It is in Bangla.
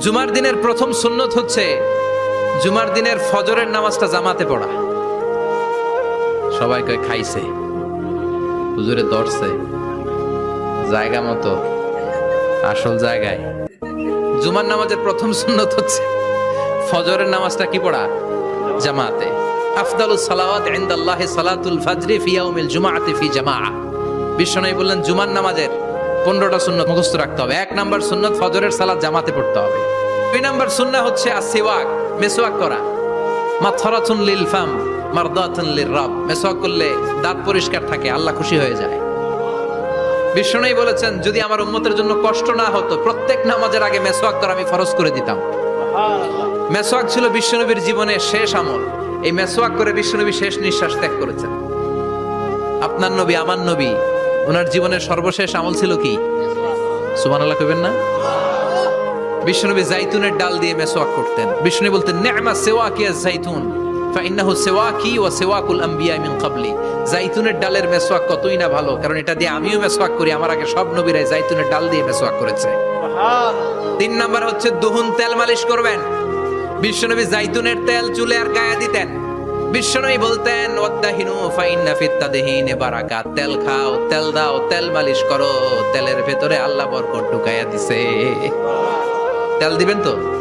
জুমার দিনের প্রথম সুন্নত হচ্ছে জুমার দিনের ফজরের নামাজটা জামাতে পড়া। সবাই কয় খাইছে, হুজুরে ধরছে জায়গা মতো, আসল জায়গায়। জুমার নামাজের প্রথম সুন্নত হচ্ছে ফজরের নামাজটা কি পড়া? জামাতে। আফদালুস সালাওয়াত ইনদাল্লাহি সালাতুল ফাজরি ফি ইয়াউমিল জুমআতি ফি জামাআহ। বিশ্বনবী বললেন জুমার নামাজের 15টা সুন্নত মুখস্থ রাখতে হবে। 1 নাম্বার সুন্নত ফজরের সালাত জামাতে পড়তে হবে। 2 নাম্বার সুন্নাহ হচ্ছে আসওয়াক, মেসওয়াক করা। মাতহারাতুন লিল ফাম মারদাতুন লির রাব। মেসওয়াক করলে দাঁত পরিষ্কার থাকে, আল্লাহ খুশি হয়ে যায়। বিশ্বনবী বলেছেন যদি আমার উম্মতের জন্য কষ্ট না হতো প্রত্যেক নামাজের আগে মেসওয়াক করা আমি ফরজ করে দিতাম। মেসওয়াক ছিল বিশ্বনবীর জীবনের শেষ আমল। এই মেসওয়াক করে বিশ্বনবী শেষ নিঃশ্বাস ত্যাগ করেছেন। আপনার নবী, আমার নবী, ওনার জীবনের সর্বশেষ আমল ছিল কি? সুবহানাল্লাহ কইবেন না? বিশ্বনবী জাইতুনের ডাল দিয়ে মেসওয়াক করতেন। বিশ্বনবী বলতেন নি'মা সিওয়াকিয়া জাইতুন ফাইন্নাহু সিওয়াকি ওয়া সিওয়াকুল আম্বিয়া মিন ক্বাবলি। জাইতুনের ডালের মেসওয়াক কতই না ভালো, কারণ এটা দিয়ে আমিও মেসওয়াক করি, আমার আগে সব নবীরাই জাইতুনের ডাল দিয়ে মেসওয়াক করেছে। 3 নাম্বার হচ্ছে দুহুন, তেল মালিশ করবেন। বিশ্বনবী জাইতুনের তেল চুলে আর গায়ে দিতেন। বিশ্বনবী বলতেন ওয়াদাহিনু ফাইন্না ফিত তাদহিনে বারাকাত। তেল খাও, তেল দাও, তেল মালিশ করো, তেলের ভেতরে আল্লাহ বরকত ঢুকাইয়া দিছে। তেল দিবেন তো?